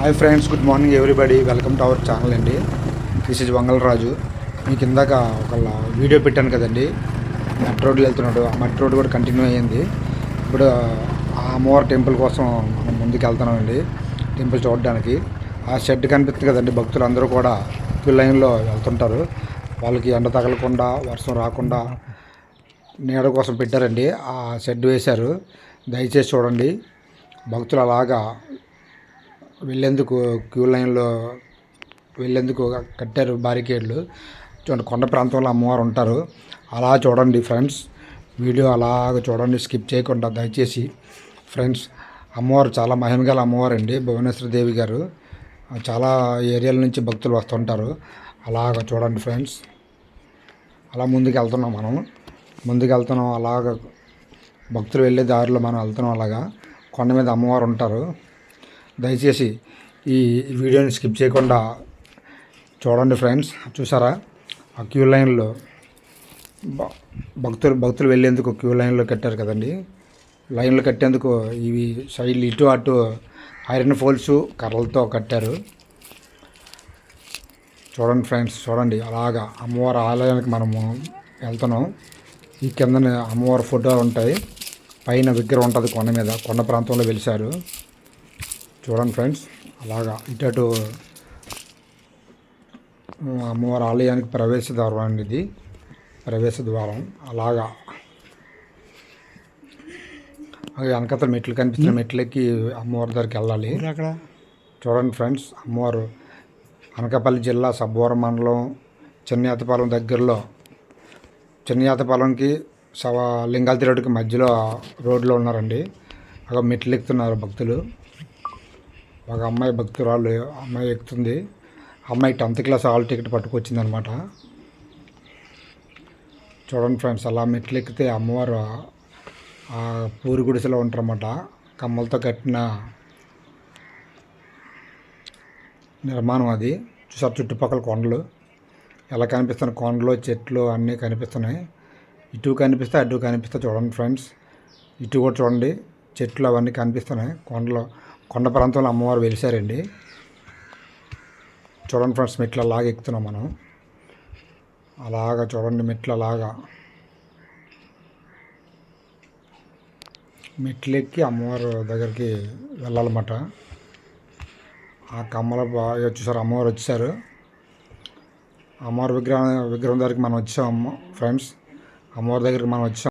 Hi friends, good morning everybody. Welcome to our channel అండి. This is Vangalaraju. మీకు ఇందాక ఒక వీడియో పెట్టాను కదండి, మట్టి రోడ్లు వెళ్తున్నాడు. ఆ మట్టి రోడ్డు కూడా కంటిన్యూ అయ్యింది. ఇప్పుడు ఆ అమ్మవారి టెంపుల్ కోసం మనం ముందుకు వెళ్తున్నామండి, టెంపుల్ చూడడానికి. ఆ షెడ్ కనిపిస్తుంది కదండి, భక్తులు అందరూ కూడా క్యూ లైన్లో వెళ్తుంటారు. వాళ్ళకి ఎండ తగలకుండా, వర్షం రాకుండా నీడ కోసం పెట్టారండి. ఆ షెడ్ వేశారు, దయచేసి చూడండి. భక్తులు అలాగా వెళ్ళేందుకు క్యూ లైన్లో వెళ్ళేందుకు కట్టారు బారికేడ్లు. చూడండి, కొండ ప్రాంతంలో అమ్మవారు ఉంటారు. అలా చూడండి ఫ్రెండ్స్, వీడియో అలాగ చూడండి, స్కిప్ చేయకుండా దయచేసి. ఫ్రెండ్స్, అమ్మవారు చాలా మహిమగల అమ్మవారు అండి, భువనేశ్వరి దేవి గారు. చాలా ఏరియాల నుంచి భక్తులు వస్తుంటారు. అలాగ చూడండి ఫ్రెండ్స్. అలా ముందుకు వెళ్తున్నాం, ముందుకు వెళ్తున్నాం. అలాగ భక్తులు వెళ్ళే దారిలో మనం వెళ్తున్నాం. అలాగా కొండ మీద అమ్మవారు ఉంటారు. దయచేసి ఈ వీడియోని స్కిప్ చేయకుండా చూడండి ఫ్రెండ్స్. చూసారా, ఆ క్యూ లైన్లో భక్తులు వెళ్ళేందుకు క్యూ లైన్లో కట్టారు కదండి. లైన్లో కట్టేందుకు ఇవి సైడ్లు ఇటు అటు ఐరన్ ఫోల్స్ కర్రలతో కట్టారు. చూడండి ఫ్రెండ్స్, చూడండి. అలాగా అమ్మవారి ఆలయానికి మనము వెళ్తున్నాం. ఈ కిందన అమ్మవారి ఫోటోలు ఉంటాయి, పైన విగ్రహం ఉంటుంది కొండ మీద. కొండ ప్రాంతంలో వెలిశారు. చూడండి ఫ్రెండ్స్, అలాగా ఇటు అమ్మవారి ఆలయానికి ప్రవేశ ద్వారం అండి, ఇది ప్రవేశ ద్వారం. అలాగా వెనకతల మెట్లు కనిపిస్తున్న మెట్లకి అమ్మవారి దగ్గరికి వెళ్ళాలి. చూడండి ఫ్రెండ్స్, అమ్మవారు అనకాపల్లి జిల్లా సబ్బవరం మండలం చిన్నయాతపాలెం దగ్గరలో, చిన్నయాతపాలెంకి లింగాలతి రోడ్డుకి మధ్యలో రోడ్లో ఉన్నారండి. అక్కడ మెట్లు ఎక్కుతున్నారు భక్తులు. ఒక అమ్మాయి భక్తురాలు అమ్మాయి ఎక్కుతుంది. అమ్మాయి 10th క్లాస్ హాల్ టికెట్ పట్టుకొచ్చింది అనమాట. చూడండి ఫ్రెండ్స్, అలా మెట్లు ఎక్కితే అమ్మవారు ఆ పూరి గుడిసెలో ఉంటారన్నమాట. కమ్మలతో కట్టిన నిర్మాణం అది. చూసారు, చుట్టుపక్కల కొండలు ఎలా కనిపిస్తున్నాయి, కొండలు చెట్లు అన్నీ కనిపిస్తున్నాయి. ఇటు కనిపిస్తే అటు కనిపిస్తే చూడండి ఫ్రెండ్స్. ఇటు కూడా చూడండి, చెట్లు అవన్నీ కనిపిస్తున్నాయి. కొండ ప్రాంతంలో అమ్మవారు వెలిశారండి. చూడండి ఫ్రెండ్స్, మెట్లు అలాగ ఎక్కుతున్నాం మనం. అలాగా చూడండి, మెట్లు అలాగా మెట్లు ఎక్కి అమ్మవారు దగ్గరికి వెళ్ళాలన్నమాట. ఆ కమ్మల బాగా చూసారు, అమ్మవారు వచ్చారు. అమ్మవారి విగ్రహం దగ్గరికి మనం వచ్చాము ఫ్రెండ్స్. అమ్మవారి దగ్గరికి మనం వచ్చాం.